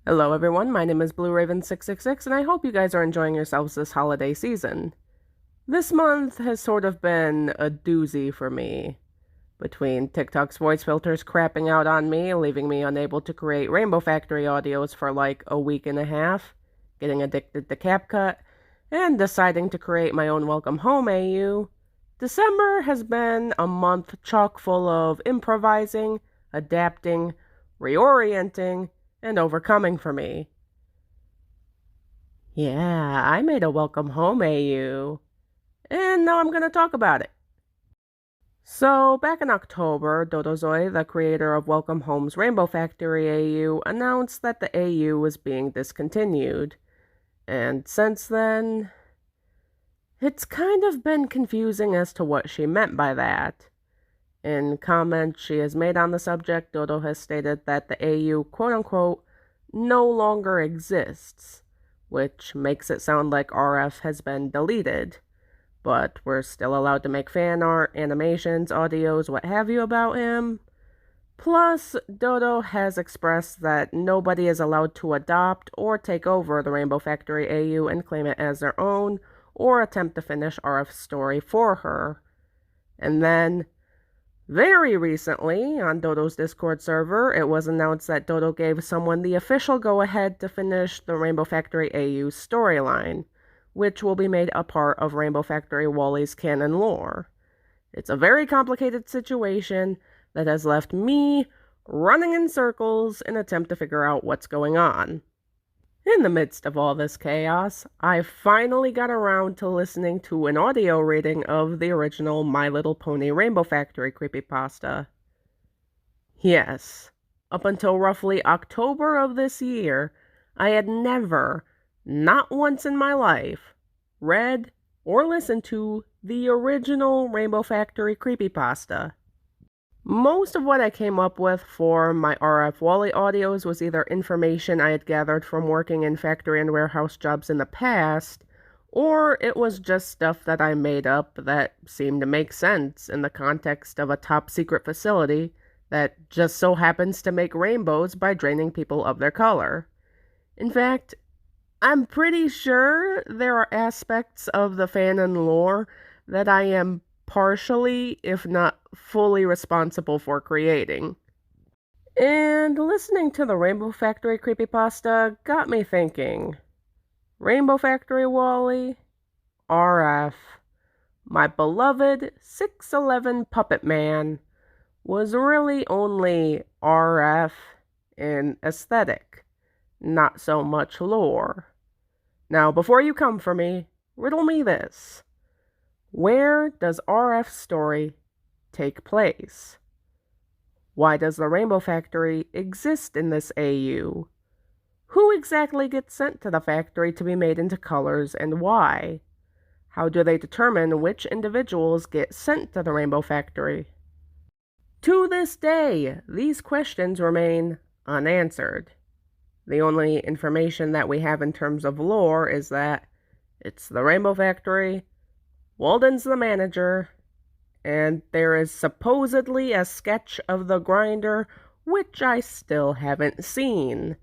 Hello everyone, my name is Blue Raven 666 and I hope you guys are enjoying yourselves this holiday season. This month has sort of been a doozy for me. Between TikTok's voice filters crapping out on me, leaving me unable to create Rainbow Factory audios for like a week and a half, getting addicted to CapCut, and deciding to create my own Welcome Home AU, December has been a month chock full of improvising, adapting, reorienting, and overcoming for me. Yeah, I made a Welcome Home AU, and now I'm gonna talk about it. So, back in October, Dodozoy, the creator of Welcome Home's Rainbow Factory AU, announced that the AU was being discontinued. And since then, it's kind of been confusing as to what she meant by that. In comments she has made on the subject, Dodo has stated that the AU, quote-unquote, no longer exists, which makes it sound like RF has been deleted. But we're still allowed to make fan art, animations, audios, what have you about him. Plus, Dodo has expressed that nobody is allowed to adopt or take over the Rainbow Factory AU and claim it as their own, or attempt to finish RF's story for her. And then, very recently, on Dodo's Discord server, it was announced that Dodo gave someone the official go-ahead to finish the Rainbow Factory AU storyline, which will be made a part of Rainbow Factory Wally's canon lore. It's a very complicated situation that has left me running in circles in an attempt to figure out what's going on. In the midst of all this chaos, I finally got around to listening to an audio reading of the original My Little Pony Rainbow Factory creepypasta. Yes, up until roughly October of this year, I had never, not once in my life, read or listened to the original Rainbow Factory creepypasta. Most of what I came up with for my RF Wally audios was either information I had gathered from working in factory and warehouse jobs in the past, or it was just stuff that I made up that seemed to make sense in the context of a top secret facility that just so happens to make rainbows by draining people of their color. In fact, I'm pretty sure there are aspects of the fanon lore that I am partially, if not fully, responsible for creating. And listening to the Rainbow Factory creepypasta got me thinking. Rainbow Factory Wally, RF, my beloved 6'11 puppet man, was really only RF in aesthetic, not so much lore. Now, before you come for me, riddle me this. Where does RF's story take place? Why does the Rainbow Factory exist in this AU? Who exactly gets sent to the factory to be made into colors and why? How do they determine which individuals get sent to the Rainbow Factory? To this day, these questions remain unanswered. The only information that we have in terms of lore is that it's the Rainbow Factory, Walden's the manager, and there is supposedly a sketch of the grinder, which I still haven't seen.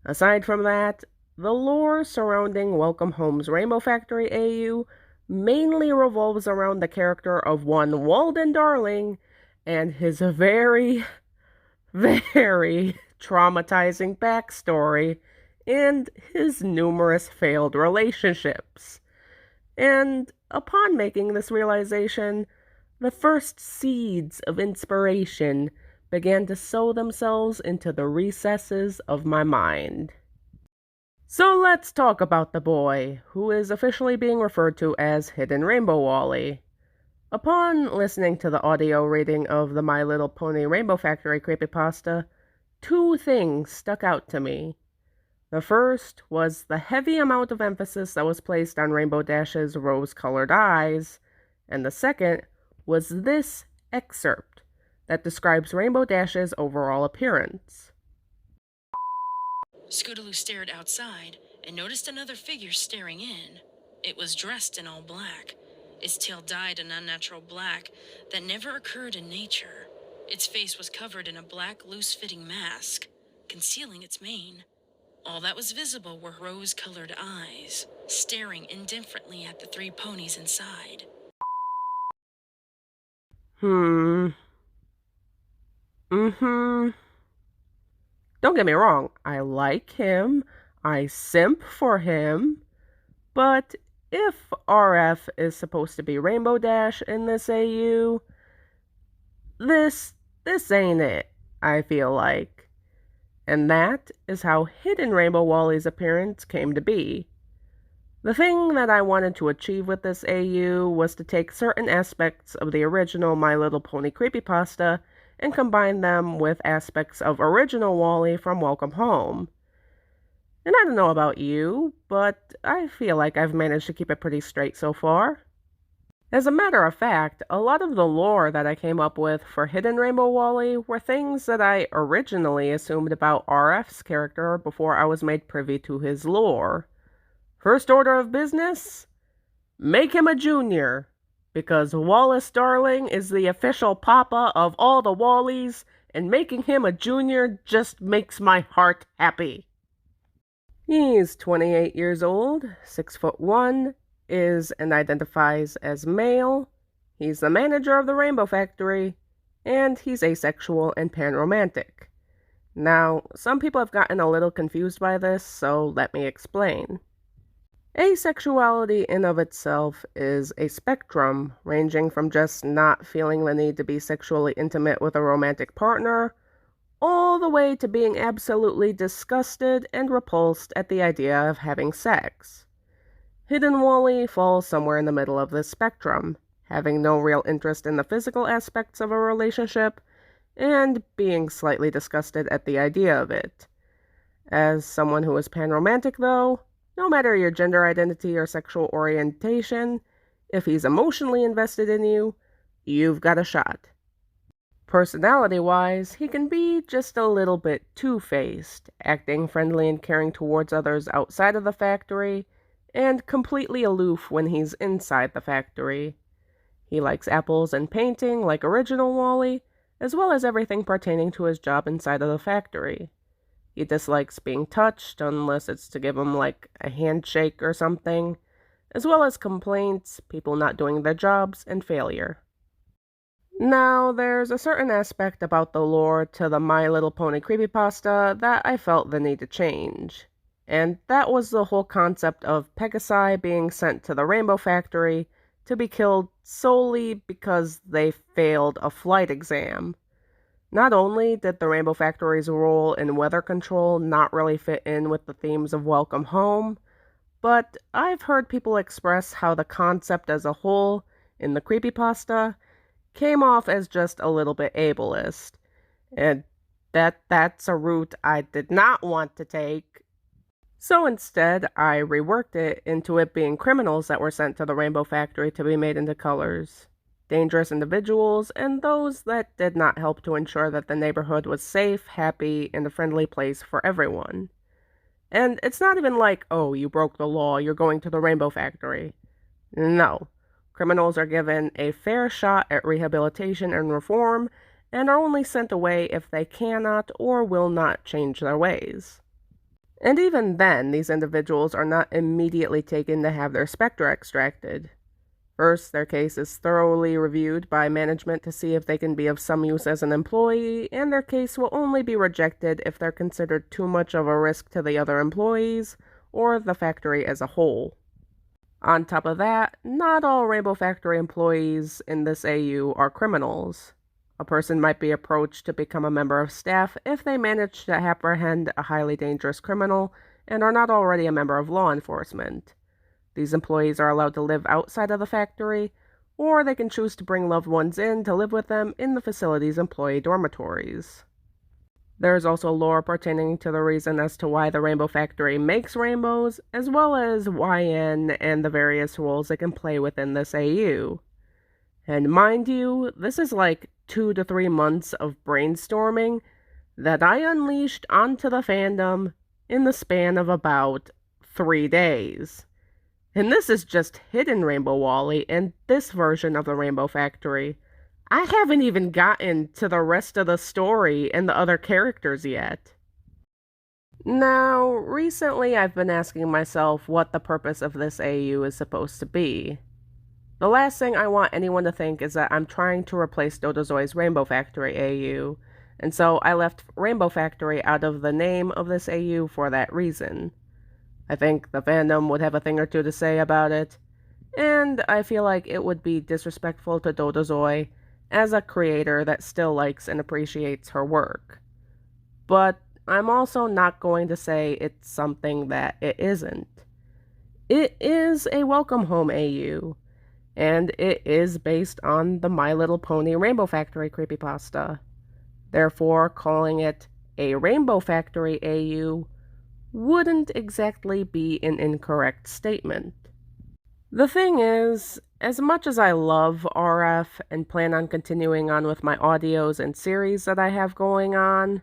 Aside from that, the lore surrounding Welcome Home's Rainbow Factory AU mainly revolves around the character of one Walden Darling and his very, very traumatizing backstory and his numerous failed relationships. And upon making this realization, the first seeds of inspiration began to sow themselves into the recesses of my mind. So let's talk about the boy, who is officially being referred to as Hidden Rainbow Wally. Upon listening to the audio reading of the My Little Pony Rainbow Factory creepypasta, two things stuck out to me. The first was the heavy amount of emphasis that was placed on Rainbow Dash's rose-colored eyes, and the second was this excerpt that describes Rainbow Dash's overall appearance. Scootaloo stared outside and noticed another figure staring in. It was dressed in all black, its tail dyed an unnatural black that never occurred in nature. Its face was covered in a black, loose-fitting mask, concealing its mane. All that was visible were rose-colored eyes, staring indifferently at the three ponies inside. Mm-hmm. Don't get me wrong, I like him, I simp for him, but if RF is supposed to be Rainbow Dash in this AU, this ain't it, I feel like. And that is how Hidden Rainbow Wally's appearance came to be. The thing that I wanted to achieve with this AU was to take certain aspects of the original My Little Pony creepypasta and combine them with aspects of original Wally from Welcome Home. And I don't know about you, but I feel like I've managed to keep it pretty straight so far. As a matter of fact, a lot of the lore that I came up with for Hidden Rainbow Wally were things that I originally assumed about RF's character before I was made privy to his lore. First order of business? Make him a junior, because Wallace Darling is the official papa of all the Wallies, and making him a junior just makes my heart happy. He's 28 years old, 6'1", is and identifies as male. He's the manager of the Rainbow Factory, and he's asexual and panromantic. Now, some people have gotten a little confused by this, so let me explain. Asexuality in of itself is a spectrum ranging from just not feeling the need to be sexually intimate with a romantic partner, all the way to being absolutely disgusted and repulsed at the idea of having sex. Hidden Wally falls somewhere in the middle of this spectrum, having no real interest in the physical aspects of a relationship, and being slightly disgusted at the idea of it. As someone who is panromantic, though, no matter your gender identity or sexual orientation, if he's emotionally invested in you, you've got a shot. Personality-wise, he can be just a little bit two-faced, acting friendly and caring towards others outside of the factory, and completely aloof when he's inside the factory. He likes apples and painting like original Wally, as well as everything pertaining to his job inside of the factory. He dislikes being touched unless it's to give him like a handshake or something, as well as complaints, people not doing their jobs, and failure. Now, there's a certain aspect about the lore to the My Little Pony creepypasta that I felt the need to change. And that was the whole concept of Pegasi being sent to the Rainbow Factory to be killed solely because they failed a flight exam. Not only did the Rainbow Factory's role in weather control not really fit in with the themes of Welcome Home, but I've heard people express how the concept as a whole, in the creepypasta, came off as just a little bit ableist. And that's a route I did not want to take. So instead, I reworked it into it being criminals that were sent to the Rainbow Factory to be made into colors. Dangerous individuals, and those that did not help to ensure that the neighborhood was safe, happy, and a friendly place for everyone. And it's not even like, oh, you broke the law, you're going to the Rainbow Factory. No. Criminals are given a fair shot at rehabilitation and reform, and are only sent away if they cannot or will not change their ways. And even then, these individuals are not immediately taken to have their spectra extracted. First, their case is thoroughly reviewed by management to see if they can be of some use as an employee, and their case will only be rejected if they're considered too much of a risk to the other employees, or the factory as a whole. On top of that, not all Rainbow Factory employees in this AU are criminals. A person might be approached to become a member of staff if they manage to apprehend a highly dangerous criminal and are not already a member of law enforcement. These employees are allowed to live outside of the factory, or they can choose to bring loved ones in to live with them in the facility's employee dormitories. There is also lore pertaining to the reason as to why the Rainbow Factory makes rainbows, as well as YN and the various roles it can play within this AU. And mind you, this is like 2 to 3 months of brainstorming that I unleashed onto the fandom in the span of about 3 days. And this is just Hidden Rainbow Wally and this version of the Rainbow Factory. I haven't even gotten to the rest of the story and the other characters yet. Now, recently I've been asking myself what the purpose of this AU is supposed to be. The last thing I want anyone to think is that I'm trying to replace Dodozoi's Rainbow Factory AU, and so I left Rainbow Factory out of the name of this AU for that reason. I think the fandom would have a thing or two to say about it, and I feel like it would be disrespectful to Dodozoi as a creator that still likes and appreciates her work. But I'm also not going to say it's something that it isn't. It is a welcome home AU, and it is based on the My Little Pony Rainbow Factory creepypasta. Therefore, calling it a Rainbow Factory AU wouldn't exactly be an incorrect statement. The thing is, as much as I love RF and plan on continuing on with my audios and series that I have going on,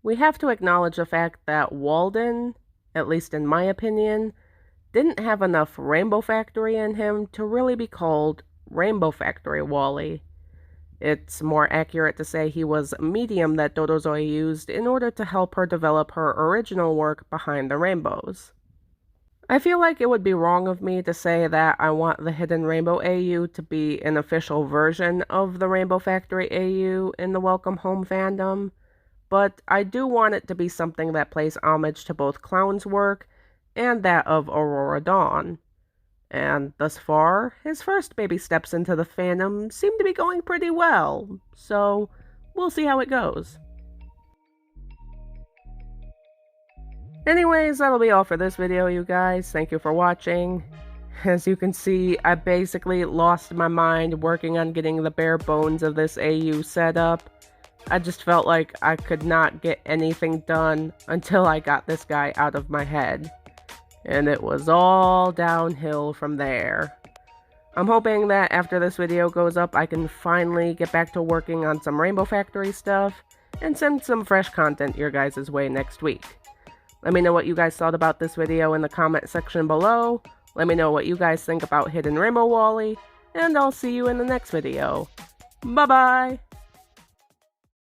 we have to acknowledge the fact that Walden, at least in my opinion, didn't have enough Rainbow Factory in him to really be called Rainbow Factory Wally. It's more accurate to say he was a medium that Dodozoi used in order to help her develop her original work behind the rainbows. I feel like it would be wrong of me to say that I want the Hidden Rainbow AU to be an official version of the Rainbow Factory AU in the Welcome Home fandom, but I do want it to be something that pays homage to both Clown's work and that of Aurora Dawn. And thus far, his first baby steps into the fandom seem to be going pretty well, so we'll see how it goes. Anyways, that'll be all for this video, you guys. Thank you for watching. As you can see, I basically lost my mind working on getting the bare bones of this AU set up. I just felt like I could not get anything done until I got this guy out of my head. And it was all downhill from there. I'm hoping that after this video goes up, I can finally get back to working on some Rainbow Factory stuff and send some fresh content your guys' way next week. Let me know what you guys thought about this video in the comment section below. Let me know what you guys think about Hidden Rainbow Wally, and I'll see you in the next video. Bye-bye!